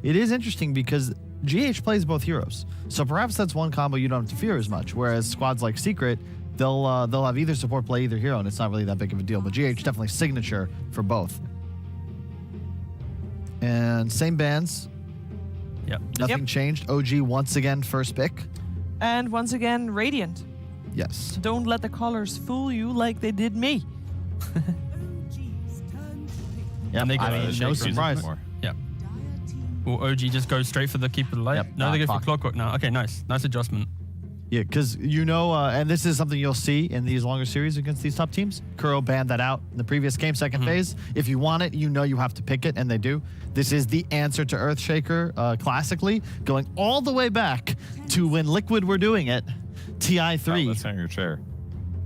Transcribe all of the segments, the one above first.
it is interesting because GH plays both heroes. So perhaps that's one combo you don't have to fear as much. Whereas squads like Secret, they'll have either support play either hero, and it's not really that big of a deal. But GH definitely signature for both. And same bands. Yep. Nothing changed. OG once again first pick. And once again, Radiant. Yes. Don't let the colors fool you like they did me. Yeah, And they got no Shaker surprise. Yeah. Will OG just go straight for the Keeper of the Light? Yep, No, they go for clock. Clockwork now. Okay, nice. Nice adjustment. Yeah, because and this is something you'll see in these longer series against these top teams. Kuro banned that out in the previous game, second phase. If you want it, you know you have to pick it, and they do. This is the answer to Earthshaker classically, going all the way back to when Liquid were doing it, TI3. Oh, that's not your chair.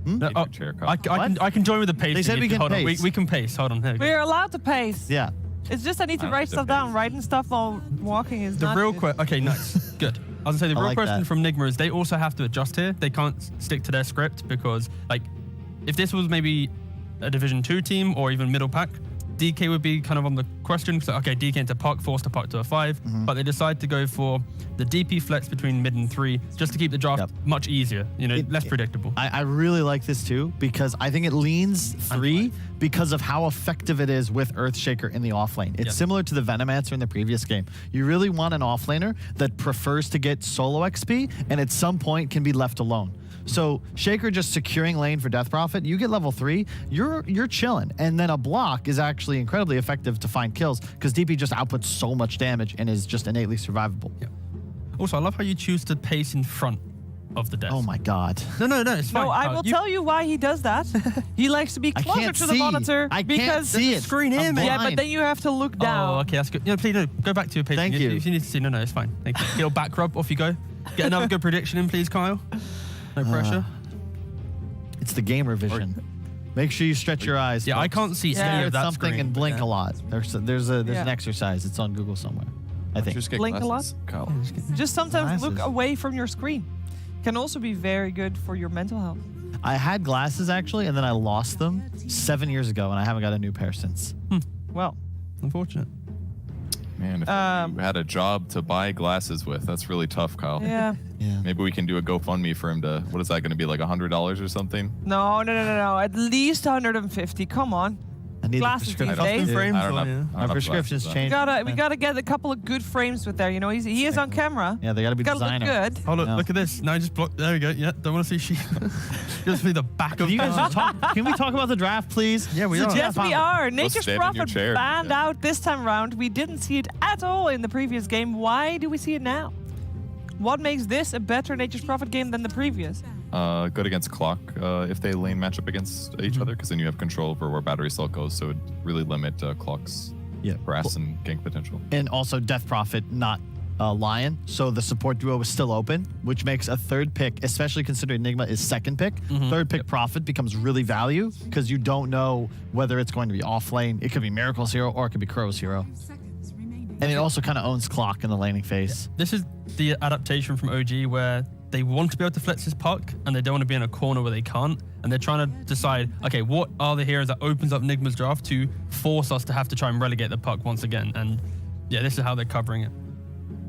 No, Your chair, Kyle. I can join with the pace. They said we can Hold on, pace. we can pace. Hold on. There we go. We're allowed to pace. Yeah. It's just I need to I don't write need to stuff down. pace. Writing stuff while walking is The not real good. question. Okay, nice. Good. I was gonna say the I real like question that. from Nigma is they also have to adjust here. They can't stick to their script because, like, if this was maybe a Division 2 team or even middle pack, DK would be kind of on the question. So, okay, DK into puck, forced to puck to a 5, but they decide to go for the DP flex between mid and 3 just to keep the draft Yep. much easier, less predictable. I really like this too because I think it leans 3 because of how effective it is with Earthshaker in the off lane. It's Yep. similar to the Venomancer in the previous game. You really want an off laner that prefers to get solo XP and at some point can be left alone. So Shaker just securing lane for Death Prophet, you get level 3, you're chilling. And then a block is actually incredibly effective to find kills because DP just outputs so much damage and is just innately survivable. Yeah. Also, I love how you choose to pace in front of the death. Oh my God. No, it's fine. No, I will tell you why he does that. He likes to be I closer can't to the see. monitor I can't because see it. screen here, I'm man. yeah, but blind. then you have to look down. Oh, okay, that's good. Please no, go back to your page. Thank you. If you need to see, no, it's fine. Thank you. Get a back rub, off you go. Get another good prediction in, please, Kyle. No pressure. It's the gamer vision. Make sure you stretch your eyes. Yeah, I folks. can't see Yeah. any Stare of at that something screen, and but blink yeah. a lot. There's Yeah. an exercise. It's on Google somewhere. I think. Just get Blink a glasses, Kyle. Just sometimes look Glasses. away from your screen. Can also be very good for your mental health. I had glasses actually, and then I lost them 7 years ago, and I haven't got a new pair since. Well, Unfortunate. Man, if you had a job to buy glasses with, that's really tough, Kyle. yeah. Yeah. Maybe we can do a GoFundMe for him to, what is that going to be, like $100 or something? No. At least 150. Come on. I need Glasses the prescription. these days. Yeah. Frames I don't on, have, yeah. I don't My have prescription's glasses, changed. We gotta get a couple of good frames with there. You know, he is on camera. Yeah, they gotta be Gotta look designer. good. Oh, look, No. look at this. Now I just blocked. There we go. Yeah, don't want to see sheep. Just see the back of Can you guys just talk? Can we talk about the draft, please? Yeah, we are. Yes, we are. Nature's stand in your Prophet chair. banned Yeah. out this time around. We didn't see it at all in the previous game. Why do we see it now? What makes this a better Nature's Prophet game than the previous? Good against Clock if they lane match up against each other, because then you have control over where Battery Cell goes, so it would really limit Clock's Yeah. harass and gank potential. And also Death Prophet, not Lion. So the support duo is still open, which makes a third pick, especially considering Nigma is second pick. Third pick Prophet becomes really value because you don't know whether it's going to be off lane. It could be Miracle's hero or it could be Crow's hero. And it also kind of owns Clock in the laning phase. This is the adaptation from OG where they want to be able to flex his puck and they don't want to be in a corner where they can't. And they're trying to decide, okay, what are the heroes that opens up Nigma's draft to force us to have to try and relegate the puck once again? And yeah, this is how they're covering it.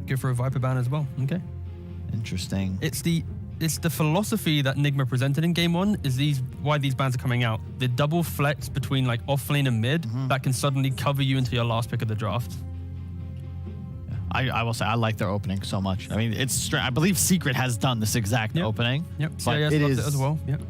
Go for a Viper ban as well. Okay. Interesting. It's the philosophy that Nigma presented in game 1 is why these bans are coming out. The double flex between like off lane and mid that can suddenly cover you into your last pick of the draft. I will say I like their opening so much. I mean, it's I believe Secret has done this exact Yep. opening. Yep. But CIS it loves is it as well. Yep.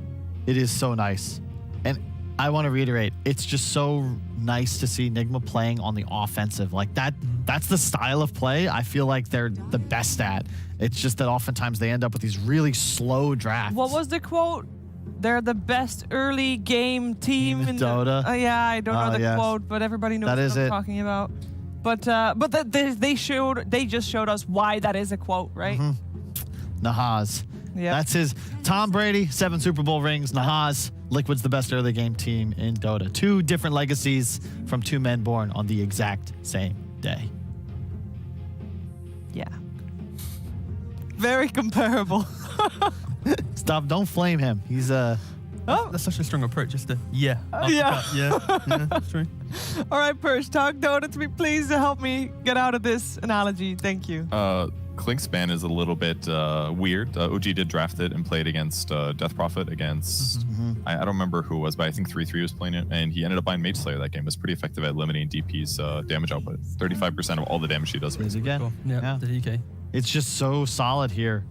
It is so nice. And I want to reiterate, it's just so nice to see Nigma playing on the offensive. Like that's the style of play I feel like they're the best at. It's just that oftentimes they end up with these really slow drafts. What was the quote? They're the best early game team in in Dota. Yeah, I don't know the yes. quote, but everybody knows That what is I'm it. talking about. But they just showed us why that is a quote, right? Nahaz. Yeah. That's his. Tom Brady, 7 Super Bowl rings. Nahaz, Liquid's the best early game team in Dota. 2 different legacies from 2 men born on the exact same day. Yeah. Very comparable. Stop, don't flame him. He's Oh. That's such a strong approach. Just to yeah. Yeah. uppercut, yeah. That's true. All right, Perch, talk Dota to me, please, to help me get out of this analogy. Thank you. Klink's ban is a little bit weird. OG did draft it and played against Death Prophet against, I don't remember who it was, but I think 3-3 was playing it, and he ended up buying Mage Slayer that game. It was pretty effective at limiting DP's damage output. 35% of all the damage he does. Is again. Cool. Yeah. The DK. It's just so solid here.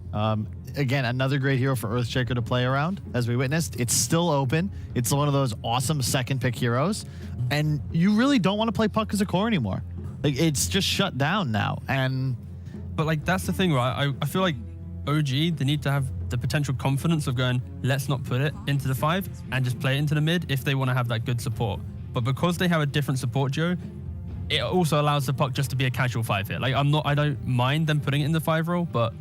Again, another great hero for Earthshaker to play around, as we witnessed. It's still open. It's one of those awesome second pick heroes. And you really don't want to play Puck as a core anymore. Like, it's just shut down now. And But like that's the thing, right? I feel like OG, they need to have the potential confidence of going, let's not put it into the 5 and just play it into the mid if they want to have that good support. But because they have a different support duo, it also allows the Puck just to be a casual 5 here. Like I don't mind them putting it in the 5 role, but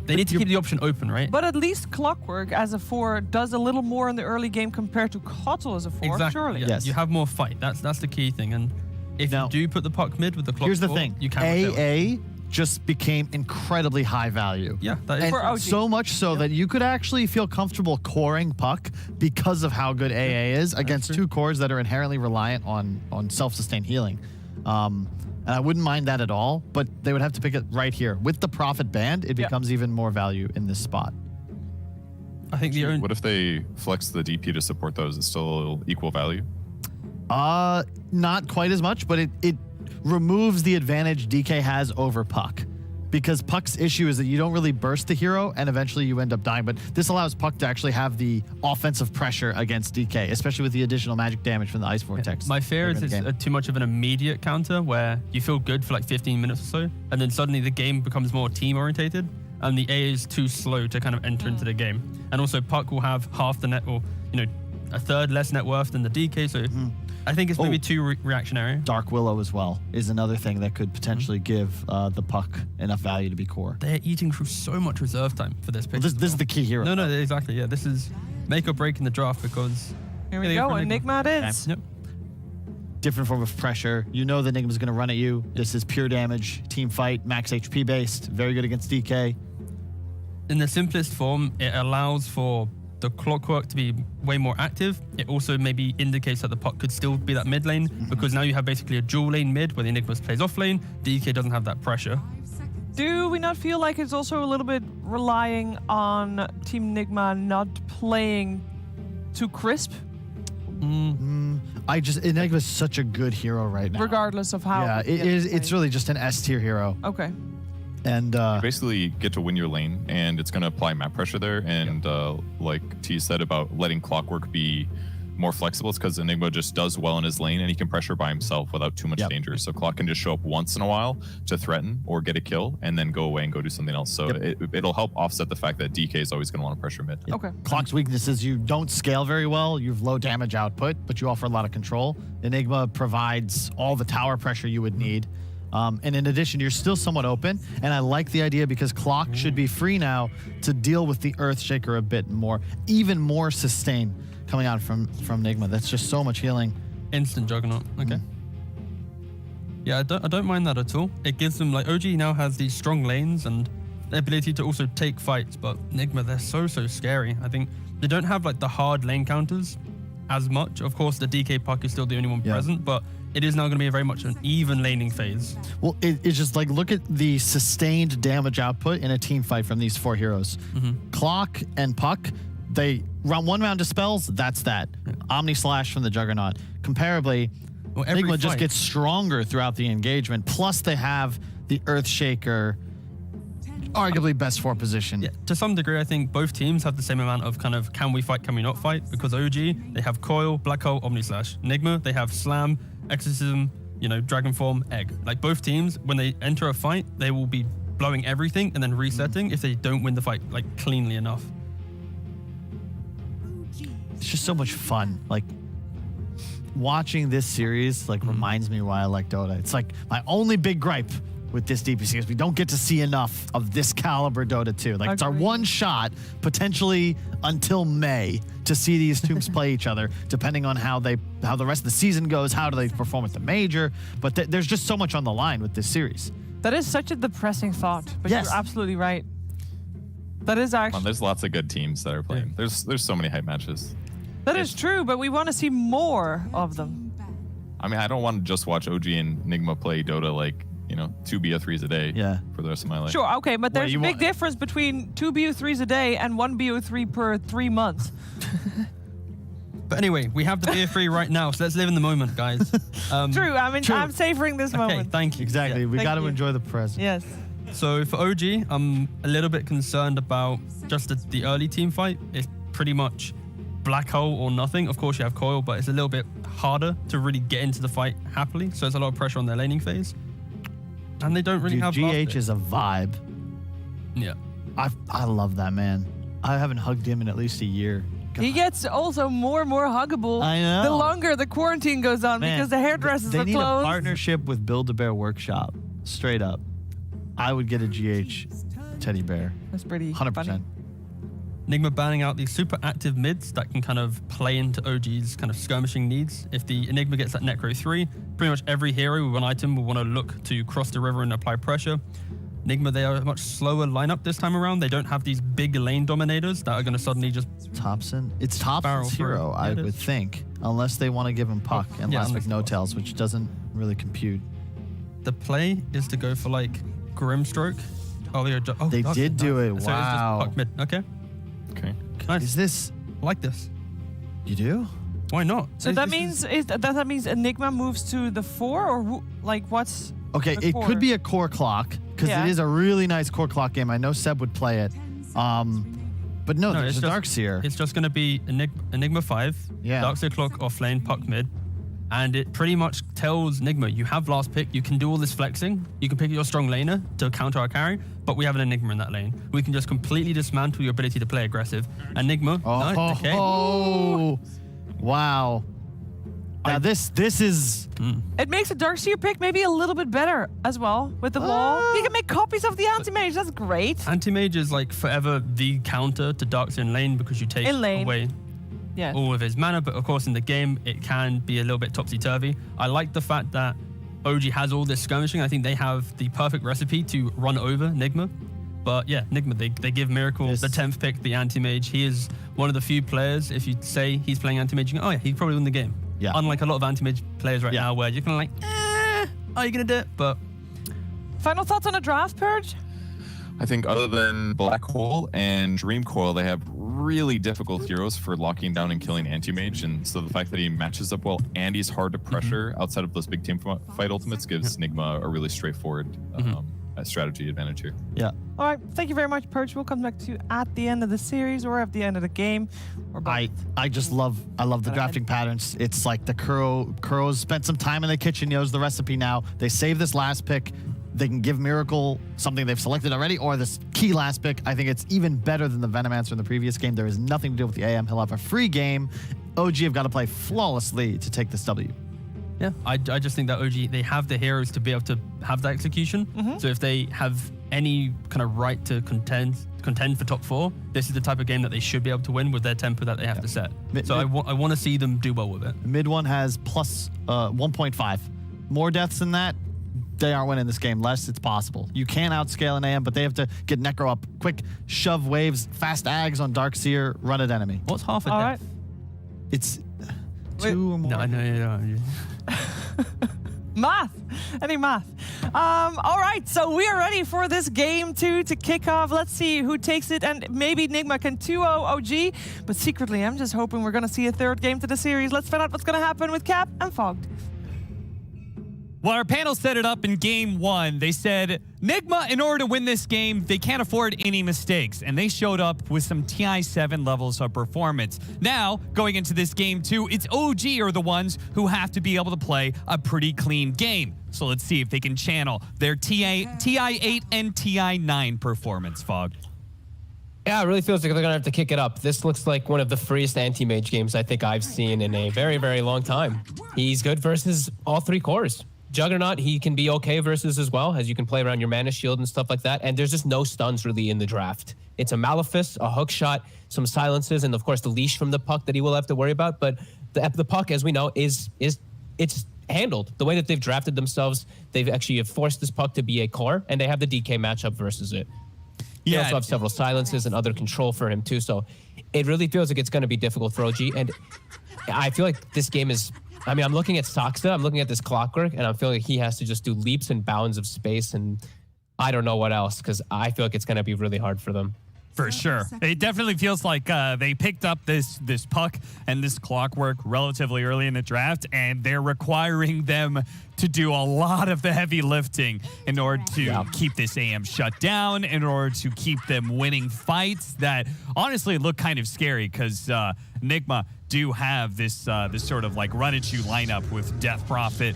they need to keep the option open, right? But at least Clockwork as a 4 does a little more in the early game compared to Kotal as a 4, Exactly. surely. Yeah. Yes. You have more fight. That's the key thing. And if Now, you do put the Puck mid with the Clockwork, here's the thing. you can refill it. AA just became incredibly high value. Yeah, that is And For OG. so much so that you could actually feel comfortable coring Puck because of how good AA is against true. 2 cores that are inherently reliant on self-sustained healing. And I wouldn't mind that at all, but they would have to pick it right here. With the Prophet banned, it becomes even more value in this spot. I think the only What if they flex the DP to support those? Is still equal value? Not quite as much, but it removes the advantage DK has over Puck. Because Puck's issue is that you don't really burst the hero and eventually you end up dying. But this allows Puck to actually have the offensive pressure against DK, especially with the additional magic damage from the Ice Vortex. My fear later is in the it's too much of an immediate counter where you feel good for like 15 minutes or so, and then suddenly the game becomes more team orientated, and the A is too slow to kind of enter into the game. And also Puck will have half the net, or a third less net worth than the DK. So I think it's maybe too reactionary. Dark Willow as well is another thing that could potentially give the Puck enough value to be core. They're eating through so much reserve time for this pick. Well, this is the key hero. No, exactly. Yeah, this is make or break in the draft because Here we go, Enigma it is. Yep. Different form of pressure. You know the Enigma's going to run at you. This is pure damage, team fight, max HP based, very good against DK. In the simplest form, it allows for the Clockwork to be way more active. It also maybe indicates that the Puck could still be that mid lane because now you have basically a dual lane mid where the Enigma plays off lane. DK doesn't have that pressure. Do we not feel like it's also a little bit relying on Team Nigma not playing too crisp, Enigma's such a good hero right now. regardless of how? Yeah, it is. It's really just an S tier hero. Okay. And You basically get to win your lane, and it's going to apply map pressure there. And like T said about letting Clockwork be more flexible, it's because Enigma just does well in his lane, and he can pressure by himself without too much danger. So Clock can just show up once in a while to threaten or get a kill, and then go away and go do something else. So it'll help offset the fact that DK is always going to want to pressure mid. Okay. Clock's weakness is you don't scale very well. You have low damage output, but you offer a lot of control. Enigma provides all the tower pressure you would need. And in addition, you're still somewhat open. And I like the idea because Clock should be free now to deal with the Earthshaker a bit more, even more sustain coming out from Nigma. That's just so much healing. Instant Juggernaut. Okay. Yeah, I don't mind that at all. It gives them, like, OG now has these strong lanes and the ability to also take fights, but Nigma, they're so scary. I think they don't have like the hard lane counters as much. Of course, the DK Puck is still the only one present, but it is now going to be very much an even laning phase. Well, it's just like, look at the sustained damage output in a team fight from these 4 heroes. Clock and Puck, they run 1 round of spells, that's that. Omni Slash from the Juggernaut. Comparably, Nigma just gets stronger throughout the engagement. Plus, they have the Earthshaker, arguably best 4 position. Yeah, to some degree, I think both teams have the same amount of kind of can we fight, can we not fight? Because OG, they have Coil, Black Hole, Omni Slash. Nigma, they have Slam, Exorcism, Dragon Form, Egg. Like both teams, when they enter a fight, they will be blowing everything and then resetting if they don't win the fight like cleanly enough. It's just so much fun. Like, watching this series reminds me why I like Dota. It's like my only big gripe with this DPC is we don't get to see enough of this caliber Dota 2. Like, it's our one shot, potentially until May, to see these teams play each other, depending on how the rest of the season goes, how do they perform at the major. But there's just so much on the line with this series. That is such a depressing thought, but Yes. you're absolutely right. That is actually... There's lots of good teams that are playing. There's so many hype matches. That is true, but we want to see more of them. I mean, I don't want to just watch OG and Nigma play Dota like, 2 BO3s a day for the rest of my life. Sure, okay, but there's a big want- difference between 2 BO3s a day and 1 BO3 per 3 months. But anyway, we have the beer free right now, so let's live in the moment, guys. True, I mean, I'm savoring this Okay, moment. thank you. Exactly. Yeah. We Thank got to you. enjoy the present. Yes. So for OG, I'm a little bit concerned about just the early team fight. It's pretty much black hole or nothing. Of course, you have coil, but it's a little bit harder to really get into the fight happily. So there's a lot of pressure on their laning phase. And they don't really Dude, have GH is a vibe. Yeah. I love that man. I haven't hugged him in at least a year. He gets also more and more huggable I know. the longer the quarantine goes on Man, because the hairdressers they are need closed. a partnership with Build-A-Bear Workshop. Straight up. I would get a GH teddy bear. That's pretty 100%. funny. Nigma banning out these super active mids that can kind of play into OG's kind of skirmishing needs. If the Enigma gets that Necro 3, pretty much every hero with one item will want to look to cross the river and apply pressure. Nigma, they are a much slower lineup this time around. They don't have these big lane dominators that are going to suddenly just... Thompson? It's Barrel Thompson's through. hero, Yeah, I it would is. think. Unless they want to give him Puck and yeah, last unless pick no tails, which doesn't really compute. The play is to go for like Grimstroke. They did do it. So it's just Wow. Puck mid. Okay, Okay. nice. Is this... I like this. You do? Why not? So that means that means Enigma moves to the 4 or like what's Okay, the it core? could be a core clock because Yeah. it is a really nice core clock game. I know Seb would play it. But no, there's it's a just- Darkseer. It's just going to be Enigma 5, Yeah. Darkseer clock off lane, Puck mid. And it pretty much tells Nigma, you have last pick, you can do all this flexing, you can pick your strong laner to counter our carry, but we have an Enigma in that lane. We can just completely dismantle your ability to play aggressive. Enigma, nice, okay. Oh, wow. Now this is... It makes a Darkseer pick maybe a little bit better as well with the wall. You can make copies of the anti-mage. That's great. Anti-mage is like forever the counter to Darkseer in lane because you take In lane. away Yeah. all of his mana, but of course in the game it can be a little bit topsy-turvy. I like the fact that OG has all this skirmishing. I think they have the perfect recipe to run over Nigma. But yeah, Nigma, they give Miracle Yes. the 10th pick, the anti-mage. He is one of the few players, if you say he's playing anti-mage, you go, oh yeah, he'd probably win the game. Yeah. Unlike a lot of anti-mage players right Yeah. now where you're kind of like, are you going to do it? But Final thoughts on a draft, Purge? I think other than Black Hole and Dream Coil, they have really difficult heroes for locking down and killing Anti-Mage. And so the fact that he matches up well and he's hard to pressure outside of those big team fight ultimates gives Nigma a really straightforward strategy advantage here. Yeah. All right. Thank you very much, Purge. We'll come back to you at the end of the series or at the end of the game. Or both. I just love the drafting patterns. It's like the Kuro's spent some time in the kitchen, knows the recipe now. They save this last pick. They can give Miracle something they've selected already, or this key last pick. I think it's even better than the Venomancer in the previous game. There is nothing to do with the AM. He'll have a free game. OG have got to play flawlessly to take this W. yeah, I just think that OG, they have the heroes to be able to have that execution. So if they have any kind of right to contend for top 4, this is the type of game that they should be able to win with their tempo that they have to set. So I want to see them do well with it. The mid one has plus 1.5. More deaths than that, they aren't winning this game. Less, it's possible. You can outscale an AM, but they have to get Necro up. Quick shove waves, fast ags on Darkseer, run at enemy. What's half a All death? right. It's Wait. 2 or more. No. Math. Any math. All right, so we are ready for this game 2 to kick off. Let's see who takes it, and maybe Nigma can 2-0 OG. But secretly, I'm just hoping we're going to see a third game to the series. Let's find out what's going to happen with Cap and Fogged. Well, our panel set it up in game 1. They said, Nigma, in order to win this game, they can't afford any mistakes. And they showed up with some TI-7 levels of performance. Now, going into this game 2, it's OG are the ones who have to be able to play a pretty clean game. So let's see if they can channel their TI-8 and TI-9 performance, Fog. Yeah, it really feels like they're going to have to kick it up. This looks like one of the freest anti-mage games I think I've seen in a very, very long time. He's good versus all 3 cores. Juggernaut, he can be okay versus as well, as you can play around your mana shield and stuff like that. And there's just no stuns really in the draft. It's a Malefice, a hook shot, some silences, and of course the leash from the Puck that he will have to worry about. But the Puck, as we know, it's handled. The way that they've drafted themselves, they've actually forced this Puck to be a core, and they have the DK matchup versus it. They also have several silences and other control for him too. So it really feels like it's going to be difficult for OG. And I feel like this game is, I mean, I'm looking at Saxa, I'm looking at this clockwork, and I'm feeling like he has to just do leaps and bounds of space, and I don't know what else, because I feel like it's going to be really hard for them. For sure. It definitely feels like they picked up this puck and this clockwork relatively early in the draft, and they're requiring them to do a lot of the heavy lifting in order to keep this AM shut down, in order to keep them winning fights that honestly look kind of scary, because Nigma do have this sort of like run-at-you lineup with Death Prophet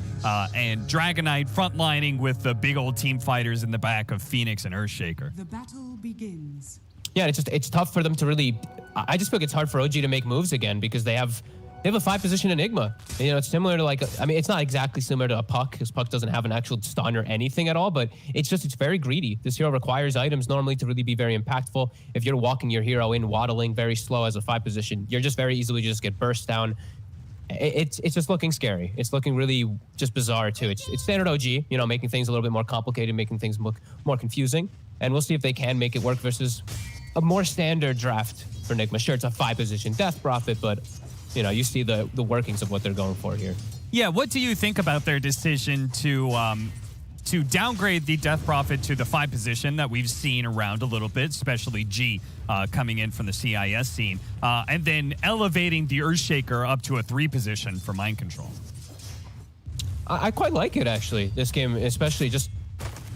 and Dragonite frontlining with the big old team fighters in the back of Phoenix and Earthshaker. The battle begins. Yeah, it's tough for them to really. I just feel like it's hard for OG to make moves again because they have a 5-position Enigma. And, you know, it's similar to like, I mean, it's not exactly similar to a Puck because Puck doesn't have an actual stun or anything at all, but it's very greedy. This hero requires items normally to really be very impactful. If you're walking your hero in, waddling very slow as a 5-position, you're just very easily just get burst down. It's just looking scary. It's looking really just bizarre too. It's standard OG, you know, making things a little bit more complicated, making things look more confusing. And we'll see if they can make it work versus a more standard draft for Nigma. Sure, it's a 5-position Death Prophet, but you know, you see the workings of what they're going for here. Yeah, what do you think about their decision to downgrade the Death Prophet to the 5 position that we've seen around a little bit, especially G coming in from the CIS scene, and then elevating the Earthshaker up to a 3 position for Mind Control? I quite like it, actually, this game, especially just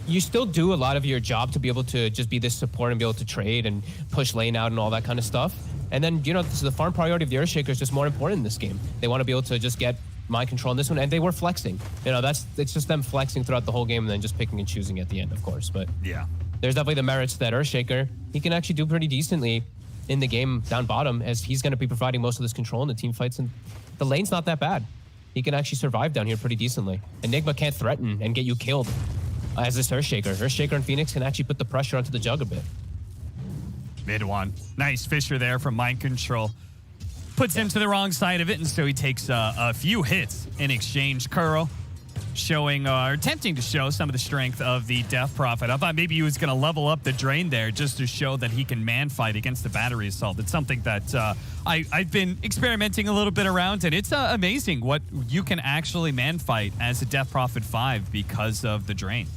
you still do a lot of your job to be able to just be this support and be able to trade and push lane out and all that kind of stuff. And then, you know, the farm priority of the Earthshaker is just more important in this game. They want to be able to just get Mind Control in this one, and they were flexing. You know, it's just them flexing throughout the whole game and then just picking and choosing at the end, of course. But yeah, there's definitely the merits that Earthshaker, he can actually do pretty decently in the game down bottom, as he's going to be providing most of this control in the team fights, and the lane's not that bad. He can actually survive down here pretty decently. Enigma can't threaten and get you killed as this Earthshaker. Earthshaker and Phoenix can actually put the pressure onto the Jug a bit. Mid one. Nice Fisher there from Mind Control. Puts him to the wrong side of it, and so he takes a few hits in exchange. Kuro showing, or attempting to show some of the strength of the Death Prophet. I thought maybe he was going to level up the drain there just to show that he can man fight against the battery assault. It's something that I've been experimenting a little bit around, and it's amazing what you can actually man fight as a Death Prophet 5 because of the drain.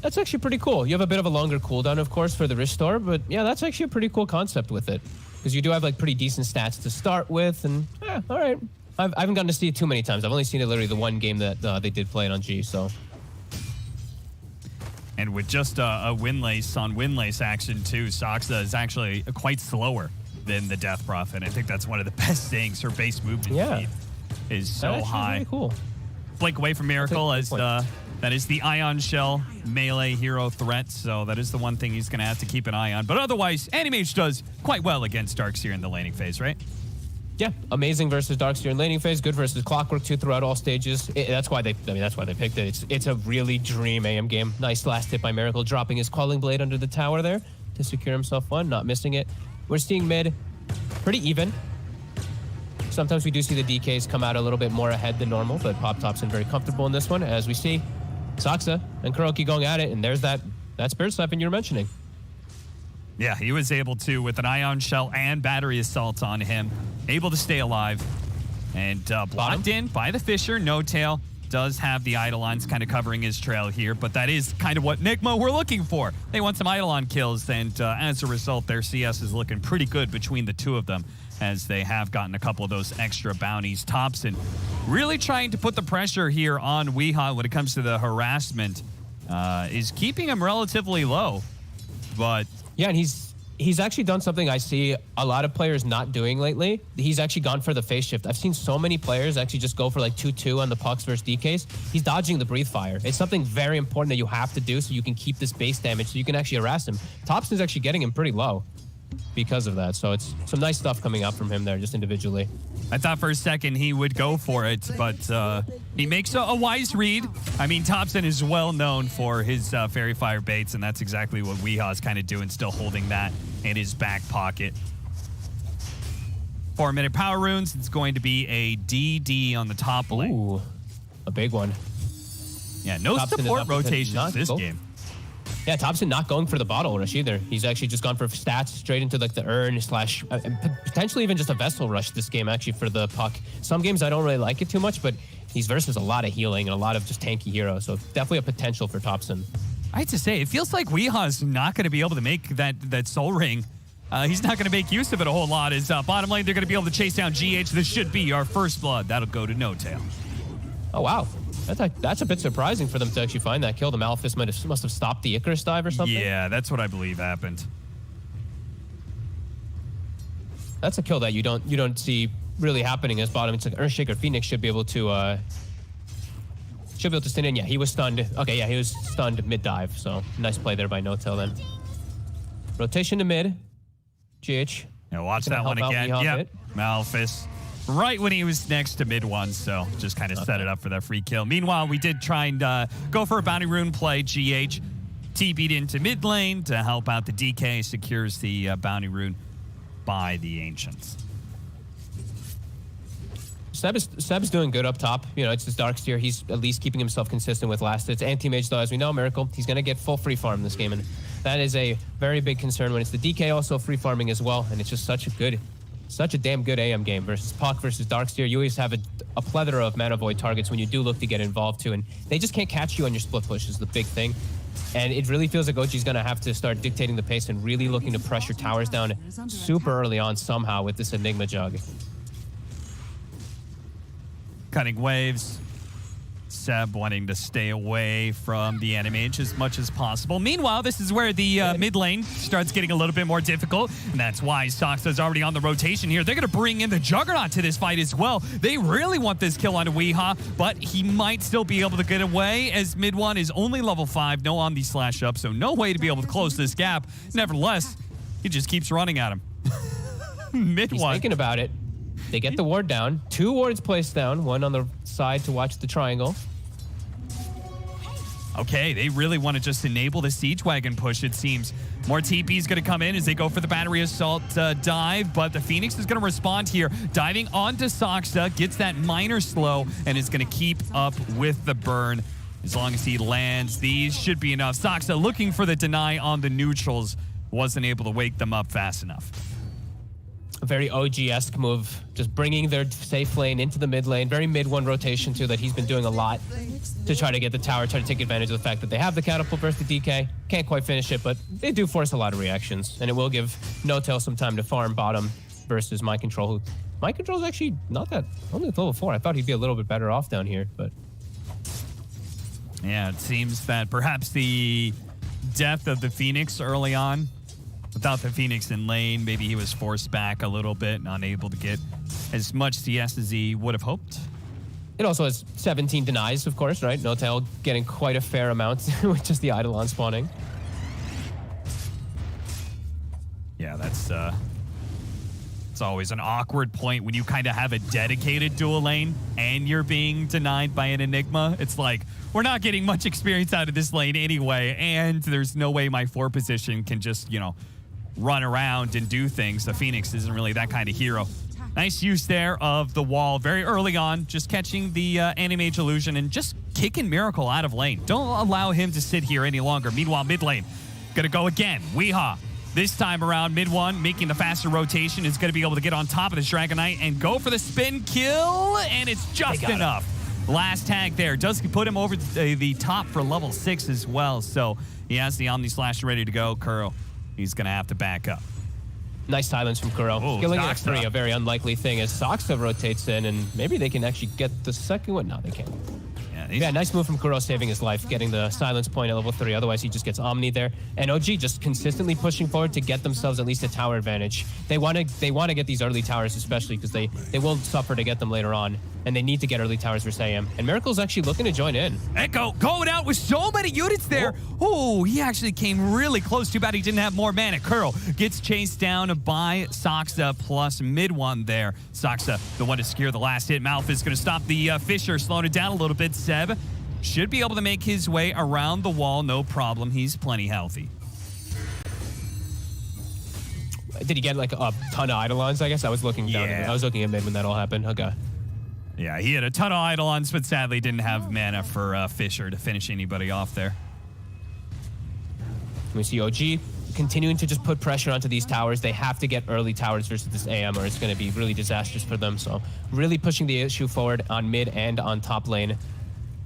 That's actually pretty cool. You have a bit of a longer cooldown, of course, for the restore, but yeah, that's actually a pretty cool concept with it. Because you do have like pretty decent stats to start with, and yeah, all right. I haven't gotten to see it too many times. I've only seen it literally the one game that they did play it on G, so. And with just a Windlace on Windlace action too, Saxa is actually quite slower than the Death Prophet. I think that's one of the best things. Her base movement speed is so high. Really cool. Blink away from Miracle as that is the Ion Shell melee hero threat, so that is the one thing he's going to have to keep an eye on. But otherwise, Animage does quite well against Darkseer in the laning phase, right? Yeah, amazing versus Darkseer in laning phase, good versus Clockwork too throughout all stages. That's why they picked it. It's a really dream AM game. Nice last hit by Miracle, dropping his Quelling Blade under the tower there to secure himself one, not missing it. We're seeing mid pretty even. Sometimes we do see the DKs come out a little bit more ahead than normal, but Pop Top's been very comfortable in this one, as we see Saxa and Kuroki going at it, and there's that Spirit Slapping you were mentioning. Yeah, he was able to, with an Ion Shell and Battery Assault on him, able to stay alive. And blocked in by the Fisher. No Tail does have the Eidolons kind of covering his trail here, but that is kind of what Nigma were looking for. They want some Eidolon kills, and as a result, their CS is looking pretty good between the two of them, as they have gotten a couple of those extra bounties. Thompson really trying to put the pressure here on Weehaw when it comes to the harassment, is keeping him relatively low, but yeah, and he's actually done something I see a lot of players not doing lately. He's actually gone for the phase shift. I've seen so many players actually just go for like 2-2 on the pucks versus DKs. He's dodging the breathe fire. It's something very important that you have to do so you can keep this base damage so you can actually harass him. Thompson's actually getting him pretty low because of that. So it's some nice stuff coming out from him there just individually. I thought for a second he would go for it, but he makes a wise read. I mean, Thompson is well known for his Fairy Fire baits, and that's exactly what Weehaw's kind of doing, still holding that in his back pocket. 4-minute power runes. It's going to be a DD on the top lane. Ooh, a big one. Yeah, no Thompson support rotations this game. Yeah, Thompson not going for the bottle rush either. He's actually just gone for stats straight into like the urn slash potentially even just a vessel rush this game actually for the puck. Some games I don't really like it too much, but he's versus a lot of healing and a lot of just tanky heroes. So definitely a potential for Thompson. I have to say, it feels like Weeha's not going to be able to make that soul ring. He's not going to make use of it a whole lot. Is bottom lane, they're going to be able to chase down GH. This should be our first blood. That'll go to No Tail. Oh, wow. That's a bit surprising for them to actually find that kill. The Malefice must have stopped the Icarus dive or something. Yeah, that's what I believe happened. That's a kill that you don't see really happening as bottom. It's like Earthshaker Phoenix should be able to stand in. Yeah, he was stunned. Okay, yeah, he was stunned mid dive. So nice play there by No Tail then. Rotation to mid. GH. Yeah, watch that one again. Yep. Malefice. Right when he was next to mid one, so just kind of set it up for that free kill. Meanwhile, we did try and go for a bounty rune play. GH TP'd into mid lane to help out the DK, secures the bounty rune by the Ancients. Seb's doing good up top. You know, it's his Darksteer. He's at least keeping himself consistent with last hits. Anti-mage, though, as we know, Miracle, he's going to get full free farm this game, and that is a very big concern when it's the DK also free farming as well, and it's just such a damn good AM game versus Puck versus Darksteer. You always have a plethora of mana void targets when you do look to get involved too, and they just can't catch you on your split push is the big thing. And it really feels like OG's going to have to start dictating the pace and really looking to pressure towers down super early on somehow with this Enigma jug. Cutting waves. Seb wanting to stay away from the Animage as much as possible. Meanwhile, this is where the mid lane starts getting a little bit more difficult, and that's why Soxa's already on the rotation here. They're going to bring in the Juggernaut to this fight as well. They really want this kill onto Weeha, but he might still be able to get away as mid one is only level 5, no Omni slash up, so no way to be able to close this gap. Nevertheless, he just keeps running at him. Mid He's one. thinking about it. They get the ward down. 2 wards placed down. One on the side to watch the triangle. Okay, they really want to just enable the Siege Wagon push, it seems. More TP's going to come in as they go for the Battery Assault dive, but the Phoenix is going to respond here. Diving onto Soxa, gets that minor slow, and is going to keep up with the burn. As long as he lands, these should be enough. Soxa looking for the deny on the neutrals. Wasn't able to wake them up fast enough. A very OG-esque move, just bringing their safe lane into the mid lane. Very mid one rotation too that he's been doing a lot to try to get the tower, try to take advantage of the fact that they have the catapult versus the DK. Can't quite finish it, but they do force a lot of reactions, and it will give No Tail some time to farm bottom versus Mind Control, who Mind Control is actually not that, only level 4. I thought he'd be a little bit better off down here, but yeah, it seems that perhaps the death of the Phoenix early on, without the Phoenix in lane, maybe he was forced back a little bit and unable to get as much CS as he would have hoped. it also has 17 denies, of course, right? No Tail getting quite a fair amount with just the Eidolon spawning. Yeah, that's it's always an awkward point when you kind of have a dedicated dual lane and you're being denied by an Enigma. It's like, we're not getting much experience out of this lane anyway, and there's no way my 4 position can just, you know, run around and do things. The Phoenix isn't really that kind of hero. Nice use there of the wall very early on, just catching the Animage illusion and just kicking Miracle out of lane. Don't allow him to sit here any longer. Meanwhile, mid lane, gonna go again. Weeha. This time around, mid one, making the faster rotation, is going to be able to get on top of this Dragon Knight and go for the spin kill, and it's just enough. Last tag there does put him over the top for level 6 as well, so he has the Omni Slash ready to go. Kuro, he's going to have to back up. Nice silence from Kuro. Killing X3, a very unlikely thing as Soxa rotates in, and maybe they can actually get the second one. No, they can't. Yeah, nice move from Kuro, saving his life, getting the silence point at level 3. Otherwise, he just gets Omni there. And OG just consistently pushing forward to get themselves at least a tower advantage. They want to get these early towers, especially because they will suffer to get them later on. And they need to get early towers for AM. And Miracle's actually looking to join in. Echo going out with so many units there. Oh, he actually came really close. Too bad he didn't have more mana. Kuro gets chased down by Soxa plus mid one there. Soxa, the one to secure the last hit. Mouth is going to stop the Fisher, slowing it down a little bit. Seb should be able to make his way around the wall. No problem. He's plenty healthy. Did he get like a ton of Eidolons, I guess? I was looking down. I was looking at mid when that all happened. Okay. Yeah, he had a ton of Eidolons, but sadly didn't have mana for Fisher to finish anybody off there. We see OG continuing to just put pressure onto these towers. They have to get early towers versus this AM or it's going to be really disastrous for them. So really pushing the issue forward on mid and on top lane.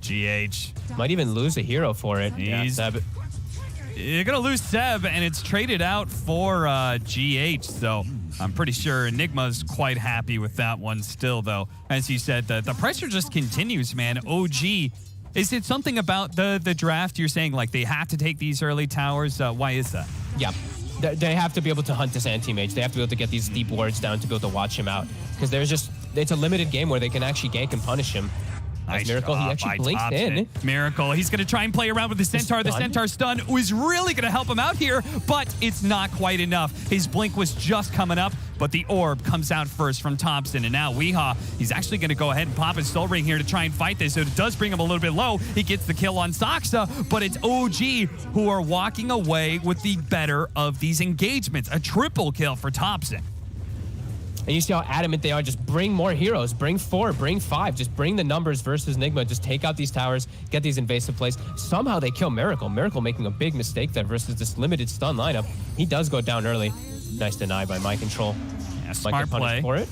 GH. Might even lose a hero for it. Seb. You're going to lose Seb, and it's traded out for GH. So I'm pretty sure Nigma's quite happy with that one still, though. As you said, the pressure just continues, man. OG, is it something about the draft you're saying, like, they have to take these early towers? Why is that? Yeah, they have to be able to hunt this anti-mage. They have to be able to get these deep wards down to be able to watch him out. Because it's a limited game where they can actually gank and punish him. Nice Miracle, he actually blinks in. Miracle, he's going to try and play around with the Centaur. The Centaur stun was really going to help him out here, but it's not quite enough. His blink was just coming up, but the orb comes out first from Thompson. And now Weehaw, he's actually going to go ahead and pop his Soul Ring here to try and fight this. So it does bring him a little bit low. He gets the kill on Saksa, but it's OG who are walking away with the better of these engagements. A triple kill for Thompson. And you see how adamant they are. Just bring more heroes. Bring 4, bring 5. Just bring the numbers versus Nigma. Just take out these towers, get these invasive plays. Somehow they kill Miracle. Miracle making a big mistake there versus this limited stun lineup. He does go down early. Nice deny by My Control. Yeah, smart play. For it.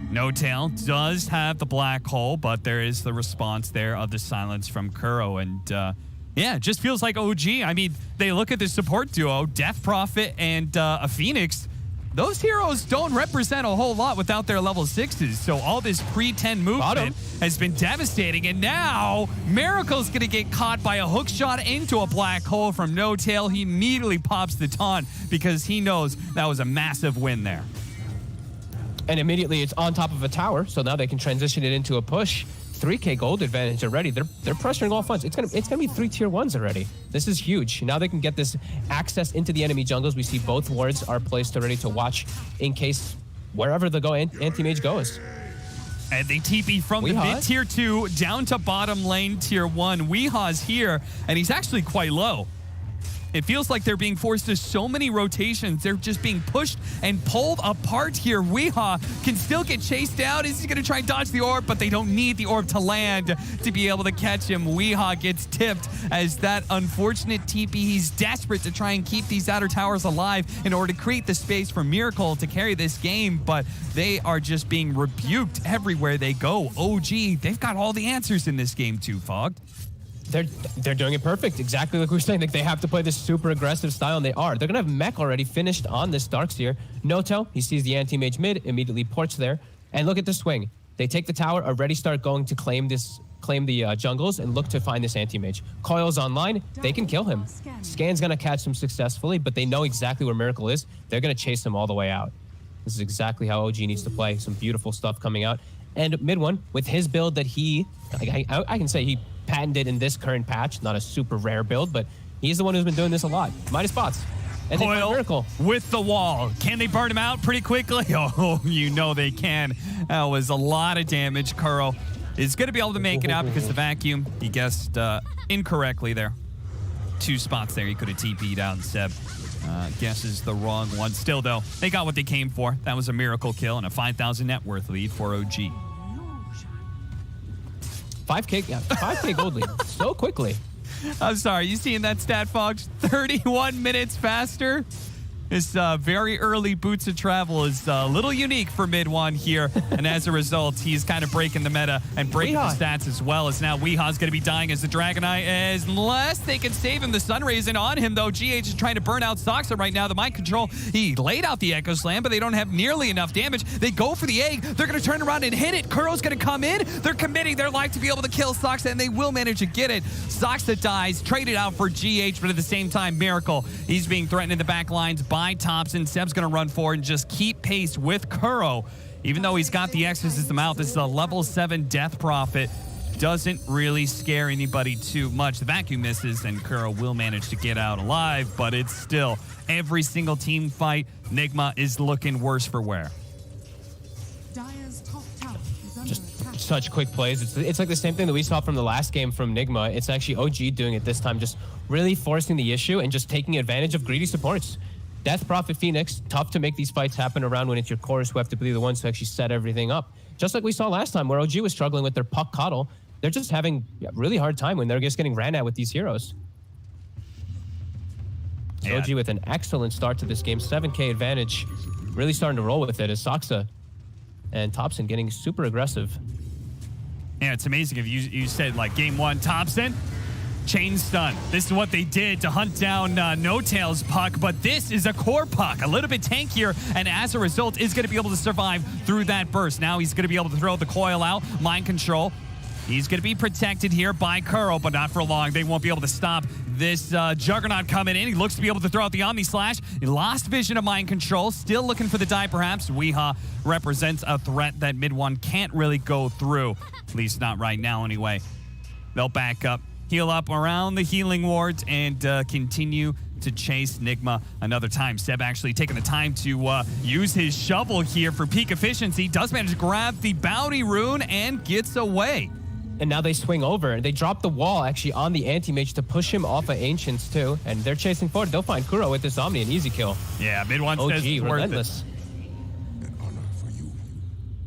No Tail does have the black hole, but there is the response there of the silence from Kuro. And yeah, it just feels like OG. I mean, they look at the support duo, Death Prophet and a Phoenix. Those heroes don't represent a whole lot without their level 6s. So all this pre-10 movement has been devastating. And now Miracle's going to get caught by a hook shot into a black hole from No Tail. He immediately pops the taunt because he knows that was a massive win there. And immediately it's on top of a tower. So now they can transition it into a push. 3K gold advantage already. They're pressuring all fronts. It's gonna be 3 tier 1s already. This is huge. Now they can get this access into the enemy jungles. We see both wards are placed already to watch in case wherever the anti-mage goes. And they TP from the mid tier 2 down to bottom lane tier 1. Weehaw's here, and he's actually quite low. It feels like they're being forced to so many rotations. They're just being pushed and pulled apart here. Weehaw can still get chased down. Is he going to try and dodge the orb? But they don't need the orb to land to be able to catch him. Weehaw gets tipped as that unfortunate TP. He's desperate to try and keep these outer towers alive in order to create the space for Miracle to carry this game. But they are just being rebuked everywhere they go. OG, they've got all the answers in this game too, Fogged. They're doing it perfect. Exactly like we were saying. Like they have to play this super aggressive style, and they are. They're going to have Mech already finished on this Darkseer. Noto, he sees the anti-mage mid, immediately ports there. And look at the swing. They take the tower, already start going to claim the jungles, and look to find this anti-mage. Coil's online. They can kill him. Scan's going to catch him successfully, but they know exactly where Miracle is. They're going to chase him all the way out. This is exactly how OG needs to play. Some beautiful stuff coming out. And mid one, with his build that I can say he patented in this current patch, not a super rare build, but he's the one who's been doing this a lot. Minus bots. And Coil Miracle with the wall. Can they burn him out pretty quickly? Oh, you know they can. That was a lot of damage. Kuro is going to be able to make it out because the vacuum, he guessed incorrectly there. 2 spots there he could have TP'd out, and Seb guesses the wrong one. Still, though, they got what they came for. That was a Miracle kill and a 5,000 net worth lead for OG. 5K gold lead so quickly. I'm sorry, you seeing that stat, Fox? 31 minutes faster. This very early boots of travel is a little unique for mid one here, and as a result, he's kind of breaking the meta and breaking the stats as well. As now Weehaw's going to be dying as the Dragonite, unless they can save him. The Sun Rays in on him, though. GH is trying to burn out Soxa right now. The Mind Control, he laid out the Echo Slam, but they don't have nearly enough damage. They go for the egg. They're going to turn around and hit it. Kuro's going to come in. They're committing their life to be able to kill Soxa, and they will manage to get it. Soxa dies, traded out for GH, but at the same time, Miracle, he's being threatened in the back lines by Thompson. Seb's going to run forward and just keep pace with Kuro. Even though he's got the Exorcism out, this is a level 7 Death Prophet. Doesn't really scare anybody too much. The vacuum misses, and Kuro will manage to get out alive, but it's still every single team fight. Nigma is looking worse for wear. Just such quick plays. It's like the same thing that we saw from the last game from Nigma. It's actually OG doing it this time, just really forcing the issue and just taking advantage of greedy supports. Death Prophet Phoenix, tough to make these fights happen around when it's your cores who have to be the ones to actually set everything up. Just like we saw last time where OG was struggling with their puck coddle. They're just having a really hard time when they're just getting ran at with these heroes. Yeah. OG with an excellent start to this game. 7K advantage. Really starting to roll with it as Saksa and Thompson getting super aggressive. Yeah, it's amazing if you said like game 1, Thompson, chain stun. This is what they did to hunt down No Tail's puck, but this is a core puck, a little bit tankier, and as a result is going to be able to survive through that burst. Now he's going to be able to throw the coil out, mind control. He's going to be protected here by Kuro, but not for long. They won't be able to stop this Juggernaut coming in. He looks to be able to throw out the Omni Slash. He lost vision of mind control. Still looking for the die, perhaps. Weehaw represents a threat that mid one can't really go through. At least not right now, anyway. They'll back up, heal up around the healing wards, and continue to chase Nigma another time. Seb actually taking the time to use his shovel here for peak efficiency. Does manage to grab the bounty rune and gets away. And now they swing over. They drop the wall actually on the anti-mage to push him off of Ancients too. And they're chasing forward. They'll find Kuro with this Omni, an easy kill. Yeah, mid one OG, says it's worth relentless.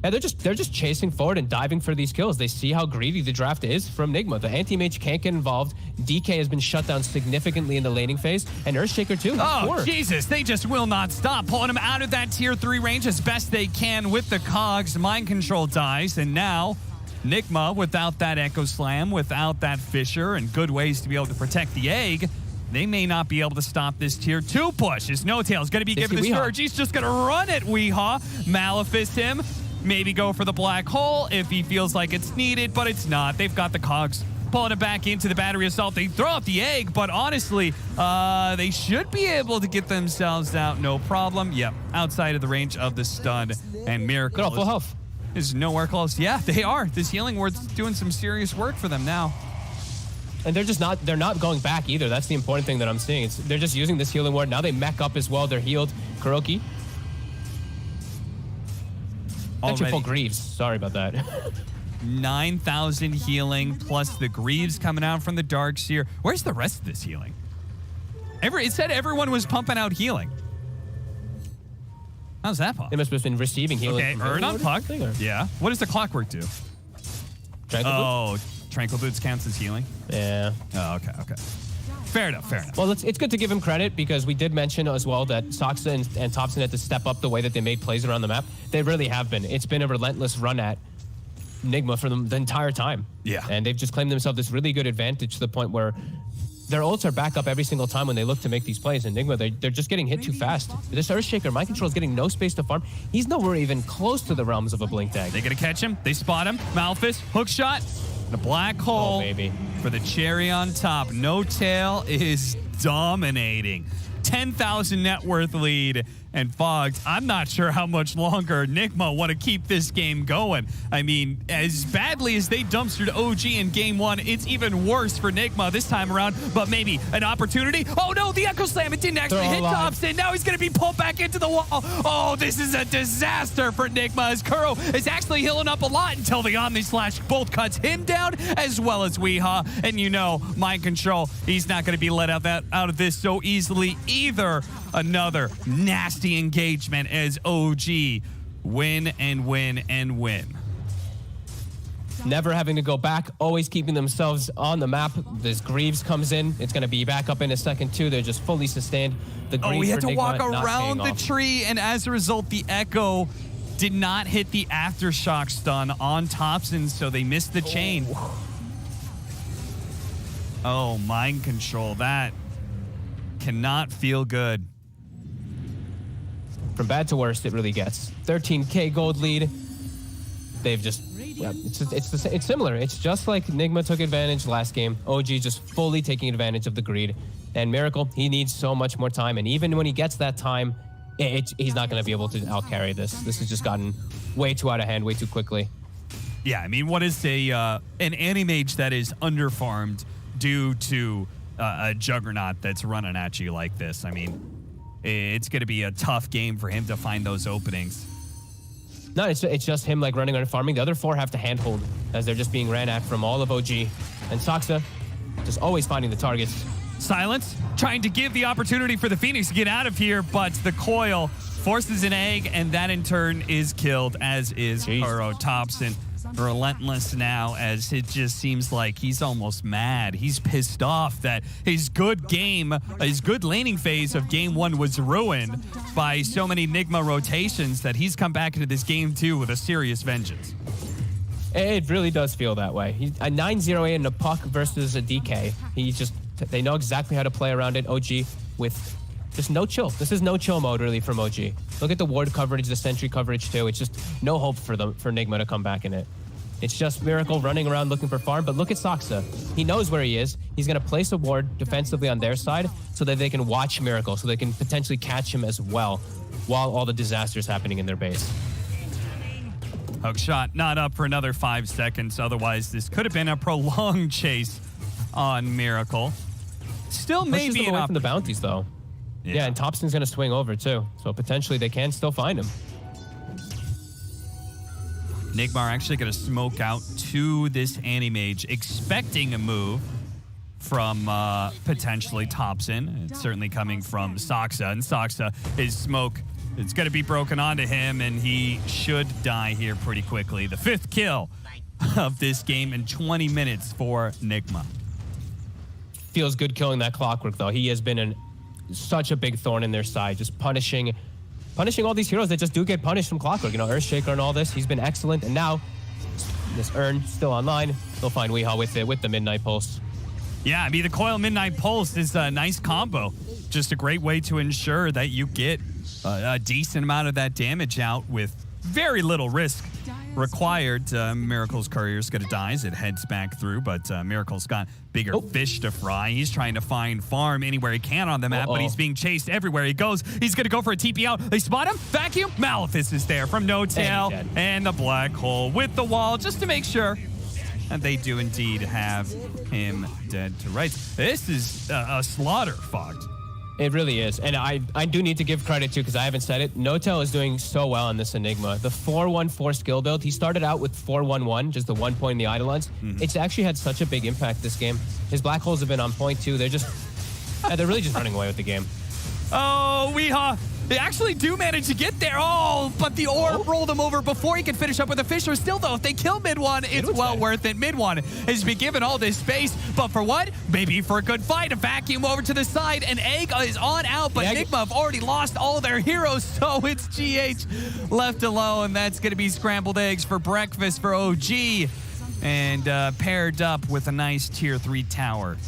And they're just chasing forward and diving for these kills. They see how greedy the draft is from Nigma. The anti-mage can't get involved. DK has been shut down significantly in the laning phase. And Earthshaker too. Oh, Four. Jesus. They just will not stop. Pulling him out of that tier 3 range as best they can with the cogs. Mind control dies. And now Nigma, without that Echo Slam, without that Fissure, and good ways to be able to protect the egg, they may not be able to stop this tier 2 push. His No Tail's going to be given the surge. He's just going to run it, Weehaw. Malefice him. Maybe go for the black hole if he feels like it's needed, but it's not. They've got the cogs. Pulling it back into the battery assault. They throw out the egg, but honestly, they should be able to get themselves out, no problem. Yep, outside of the range of the stun. And Miracle They're all full health. is nowhere close. Yeah, they are. This healing ward's doing some serious work for them now. And they're not going back either. That's the important thing that I'm seeing. They're just using this healing ward. Now they mech up as well. They're healed. Kuroki. Actually full Greaves. Sorry about that. 9,000 healing plus the Greaves coming out from the Dark Seer. Where's the rest of this healing? It said everyone was pumping out healing. How's that possible? They must have been receiving healing. Okay, from Earn on Healing Ward or puck. something, or- Yeah. What does the clockwork do? Tranquil Boots? Oh, Tranquil Boots counts as healing? Yeah. Oh, okay. Fair enough. Well, it's good to give him credit because we did mention as well that Saksa and Thompson had to step up the way that they made plays around the map. They really have been. It's been a relentless run at Nigma for them the entire time. Yeah. And they've just claimed themselves this really good advantage to the point where their ults are back up every single time when they look to make these plays. And Nigma, they're just getting hit too fast. This Earthshaker, mind control is getting no space to farm. He's nowhere even close to the realms of a blink tag. They gonna catch him. They spot him. Malefice, hook shot, and a black hole baby. for the cherry on top. No Tail is dominating. 10,000 net worth lead. And Fogged, I'm not sure how much longer Nigma want to keep this game going. I mean, as badly as they dumpstered OG in game 1, it's even worse for Nigma this time around, but maybe an opportunity. Oh no, the Echo Slam, it didn't actually hit Thompson. Now he's going to be pulled back into the wall. Oh, this is a disaster for Nigma as Kuro is actually healing up a lot until the Omni Slash both cuts him down as well as Weehaw. And you know, mind control, he's not going to be let out of this so easily either. Another nasty engagement as OG win and win and win. Never having to go back, always keeping themselves on the map. This Greaves comes in. It's going to be back up in a second too. They're just fully sustained. The Greaves we had for to Nigma walk not around paying the off. tree, and as a result, the Echo did not hit the Aftershock stun on Thompson, so they missed the chain. Oh, mind control. That cannot feel good. From bad to worst, it really gets. 13K gold lead. They've just, yeah, it's similar. It's just like Nigma took advantage last game. OG just fully taking advantage of the greed. And Miracle, he needs so much more time. And even when he gets that time, he's not going to be able to outcarry this. This has just gotten way too out of hand, way too quickly. Yeah, I mean, what is an Animage that is underfarmed due to a Juggernaut that's running at you like this? I mean, it's going to be a tough game for him to find those openings. No, it's just him like running around farming. The other four have to handhold as they're just being ran at from all of OG. And Saksa just always finding the targets. Silence, trying to give the opportunity for the Phoenix to get out of here, but the coil forces an egg, and that in turn is killed, as is Kuro Thompson. relentless now, as it just seems like he's almost mad. He's pissed off that his good laning phase of game 1 was ruined by so many Nigma rotations that he's come back into this game 2 with a serious vengeance. It really does feel that way. He's a 9-0 in a puck versus a DK. They know exactly how to play around it. OG with just no chill. This is no chill mode really from OG. Look at the ward coverage, the sentry coverage too. It's just no hope for Nigma to come back in it. It's just Miracle running around looking for farm, but look at Saksa. He knows where he is. He's going to place a ward defensively on their side so that they can watch Miracle, so they can potentially catch him as well while all the disasters happening in their base. Hook shot not up for another 5 seconds. Otherwise, this could have been a prolonged chase on Miracle. Still Pushes maybe them away an from the bounties though. Yeah, and Thompson's going to swing over too. So potentially they can still find him. Nigma are actually going to smoke out to this Anti-Mage, expecting a move from potentially Thompson. It's certainly coming from Saksa, and Saksa, his smoke, it's going to be broken onto him, and he should die here pretty quickly. The 5th kill of this game in 20 minutes for Nigma. Feels good killing that Clockwork though. He has been such a big thorn in their side, just punishing all these heroes that just do get punished from Clockwork. You know, Earthshaker and all this, he's been excellent. And now, this Urn still online. They'll find Weehaw with the Midnight Pulse. Yeah, I mean, the Coil Midnight Pulse is a nice combo. Just a great way to ensure that you get a decent amount of that damage out with very little risk required. Miracle's Courier's going to die as it heads back through, but Miracle's got bigger fish to fry. He's trying to find farm anywhere he can on the map, but he's being chased everywhere he goes. He's going to go for a TP out. They spot him. Vacuum. Malefice is there from No Tail. And the Black Hole with the wall just to make sure. And they do indeed have him dead to rights. This is a slaughter, Fogged. It really is. And I do need to give credit too, because I haven't said it. No-Tail is doing so well in this Enigma. The 4-1-4 skill build, he started out with 4-1-1, just the 1 point in the Eidolons. It's actually had such a big impact this game. His Black Holes have been on point too. They're really just running away with the game. Oh, Weehaw. They actually do manage to get there. Oh, but the orb rolled him over before he could finish up with a Fisher. Still, though, if they kill mid one, it's well worth it. Mid one has been given all this space, but for what? Maybe for a good fight. A vacuum over to the side. An egg is on out, but Nigma have already lost all their heroes, so it's GH left alone. That's going to be scrambled eggs for breakfast for OG, and paired up with a nice tier 3 tower.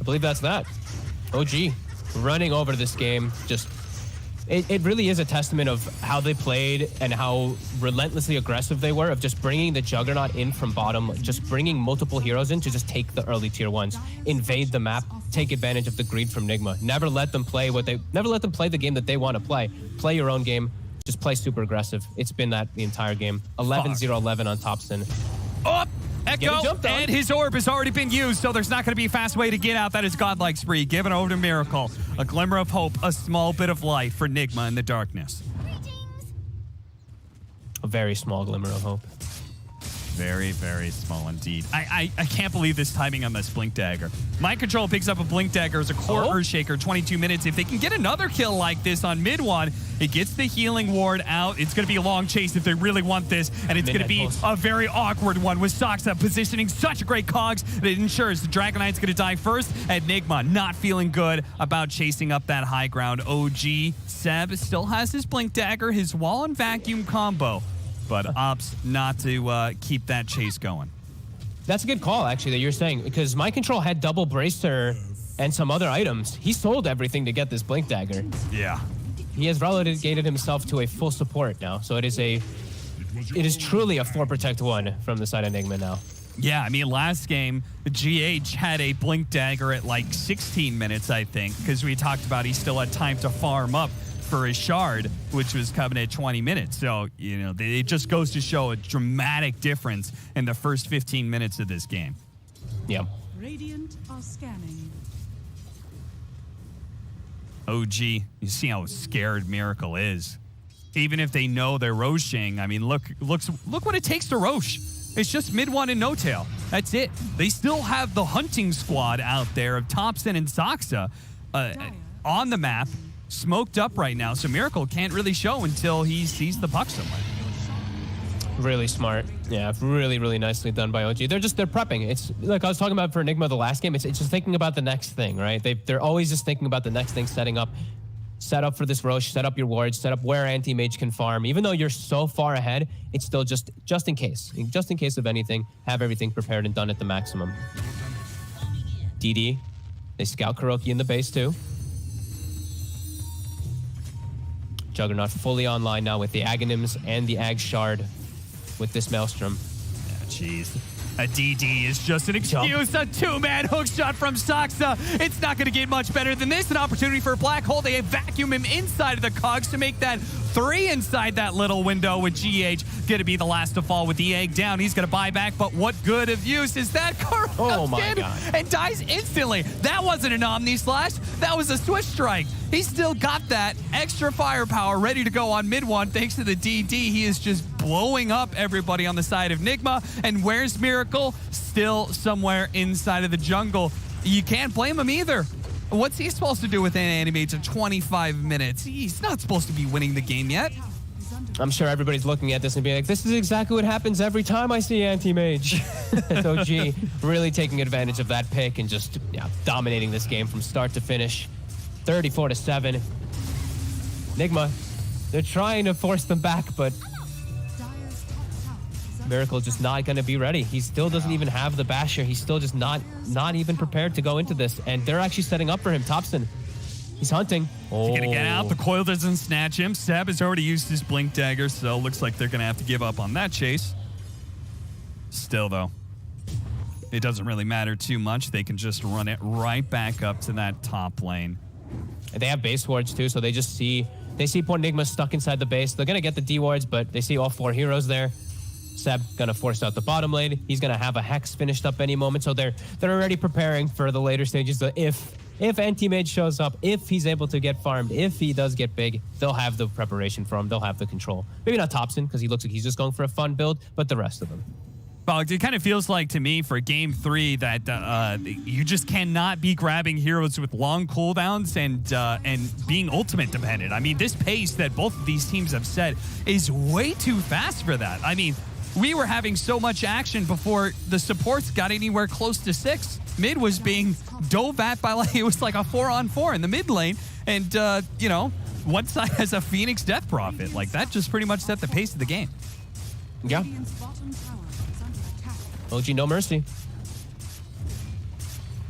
I believe that's that. OG running over this game. Just it really is a testament of how they played and how relentlessly aggressive they were, of just bringing the Juggernaut in from bottom, just bringing multiple heroes in to just take the early tier 1s, invade the map, take advantage of the greed from Nigma. Never let them play the game that they want to play. Play your own game. Just play super aggressive. It's been that the entire game. 11-0-11 on Thompson. Oh, Echo, and his orb has already been used, so there's not going to be a fast way to get out. That is Godlike Spree, given over to Miracle. A glimmer of hope, a small bit of light for Nigma in the darkness. A very small glimmer of hope. Very, very small indeed. I can't believe this timing on this Blink Dagger. Mind Control picks up a Blink Dagger as a core Earthshaker, 22 minutes. If they can get another kill like this on mid one, it gets the healing ward out. It's going to be a long chase if they really want this, and it's going to be a very awkward one with Saksa positioning such a great cogs that it ensures the Dragon Knight's going to die first, and Nigma not feeling good about chasing up that high ground. OG Seb still has his Blink Dagger, his wall and vacuum combo, but opts not to keep that chase going. That's a good call, actually, that you're saying, because Mind Control had double bracer and some other items. He sold everything to get this Blink Dagger. Yeah. He has relegated himself to a full support now, so it is truly a 4 protect 1 from the side of Nigma now. Yeah, I mean, last game, GH had a Blink Dagger at like 16 minutes, I think, because we talked about he still had time to farm up for his shard, which was coming at 20 minutes. So, you know, it just goes to show a dramatic difference in the first 15 minutes of this game. Yeah. Radiant are scanning. OG, you see how scared Miracle is. Even if they know they're Roshing, I mean, look what it takes to Rosh. It's just mid one and No Tail. That's it. They still have the hunting squad out there of Thompson and Saksa on the map, smoked up right now, so Miracle can't really show until he sees the puck somewhere. Really smart. Yeah, really, really nicely done by OG. They're prepping. It's like I was talking about for Nigma the last game. It's just thinking about the next thing, right? They're always just thinking about the next thing, setting up. Set up for this Roche, set up your wards, set up where anti-mage can farm. Even though you're so far ahead, it's still just in case. Just in case of anything, have everything prepared and done at the maximum. DD, they scout Kuroki in the base too. Juggernaut fully online now with the Aghanims and the Ag Shard with this Maelstrom. Jeez. A DD is just an excuse. A two-man hook shot from Saksa. It's not going to get much better than this. An opportunity for a black hole. They vacuum him inside of the cogs to make that 3 inside that little window, with GH going to be the last to fall with the egg down. He's going to buy back, but what good of use is that? Carl Oh my comes in God. and dies instantly. That wasn't an Omni Slash. That was a Switch Strike. He's still got that extra firepower ready to go on mid one thanks to the DD. He is just blowing up everybody on the side of Nigma. And where's Miracle? Still somewhere inside of the jungle. You can't blame him either. What's he supposed to do with an anti-mage of 25 minutes? He's not supposed to be winning the game yet. I'm sure everybody's looking at this and being like, this is exactly what happens every time I see anti-mage. OG really taking advantage of that pick and just dominating this game from start to finish. 34-7. Nigma, they're trying to force them back, but Miracle just not going to be ready. He still doesn't even have the Basher. He's still just not even prepared to go into this. And they're actually setting up for him. Thompson, he's hunting. He's going to get out. The coil doesn't snatch him. Seb has already used his blink dagger, so looks like they're going to have to give up on that chase. Still, though, it doesn't really matter too much. They can just run it right back up to that top lane. And they have base wards too, so they see poor Nigma stuck inside the base. They're going to get the D wards, but they see all 4 heroes there. Seb going to force out the bottom lane. He's going to have a Hex finished up any moment, so they're already preparing for the later stages. So if anti-mage shows up, if he's able to get farmed, if he does get big, they'll have the preparation for him. They'll have the control. Maybe not Thompson, because he looks like he's just going for a fun build, but the rest of them. Well, it kind of feels like to me for Game 3 that you just cannot be grabbing heroes with long cooldowns and being ultimate dependent. I mean, this pace that both of these teams have set is way too fast for that. I mean, we were having so much action before the supports got anywhere close to 6. Mid was being dove at by it was like a 4-on-4 in the mid lane. And, one side has a Phoenix Death Prophet. Like, that just pretty much set the pace of the game. Yeah. Radiant's bottom tower is under attack. OG, no mercy.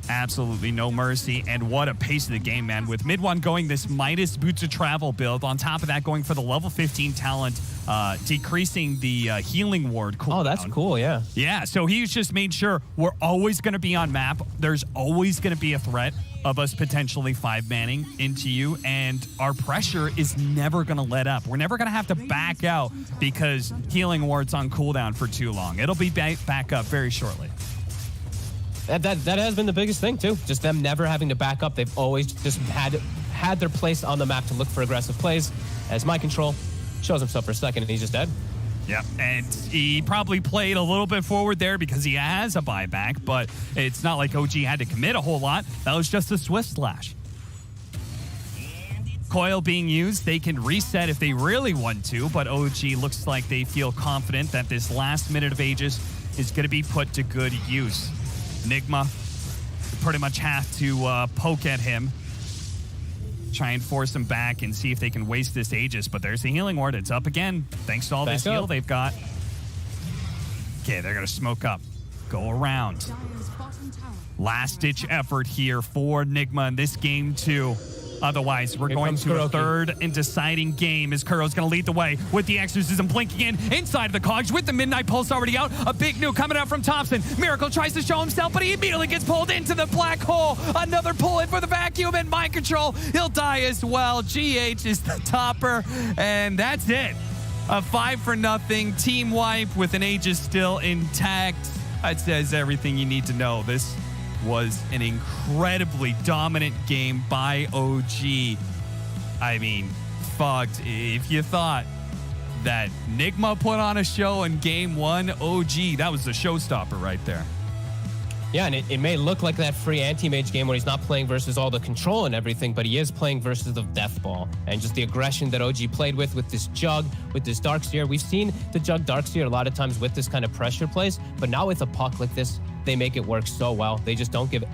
Absolutely no mercy, and what a pace of the game, man. With mid one going this Midas Boots of Travel build, on top of that going for the level 15 talent, decreasing the healing ward cooldown. Oh, that's cool, yeah. Yeah, so he's just made sure we're always going to be on map. There's always going to be a threat of us potentially 5-manning into you, and our pressure is never going to let up. We're never going to have to back out because healing ward's on cooldown for too long. It'll be back up very shortly. That has been the biggest thing too. Just them never having to back up. They've always just had their place on the map to look for aggressive plays. As my control shows himself for a second and he's just dead. Yep, and he probably played a little bit forward there because he has a buyback, but it's not like OG had to commit a whole lot. That was just a Swift Slash. Coil being used, they can reset if they really want to, but OG looks like they feel confident that this last minute of Aegis is going to be put to good use. Nigma pretty much have to poke at him, try and force him back and see if they can waste this Aegis, but there's the healing ward. It's up again, thanks to all this heal they've got. Okay, they're going to smoke up, go around. Dire's bottom tower. Last-ditch effort here for Nigma in this game, too. Otherwise, we're Here going comes to a Kuroki. third and deciding game as Kuro's going to lead the way with the Exorcism blinking in inside of the cogs with the Midnight Pulse already out. A big nuke coming out from Thompson. Miracle tries to show himself, but he immediately gets pulled into the black hole. Another pull in for the vacuum and mind control. He'll die as well. GH is the topper, and that's it. A 5-0 team wipe with an Aegis still intact. That says everything you need to know. This was an incredibly dominant game by OG. I mean, fucked. If you thought that Nigma put on a show in game 1, OG, that was the showstopper right there. Yeah, and it may look like that free anti-mage game where he's not playing versus all the control and everything, but he is playing versus the death ball. And just the aggression that OG played with this Jug, with this Darkseer. We've seen the Jug Darkseer a lot of times with this kind of pressure plays, but now with a puck like this, they make it work so well. They just don't give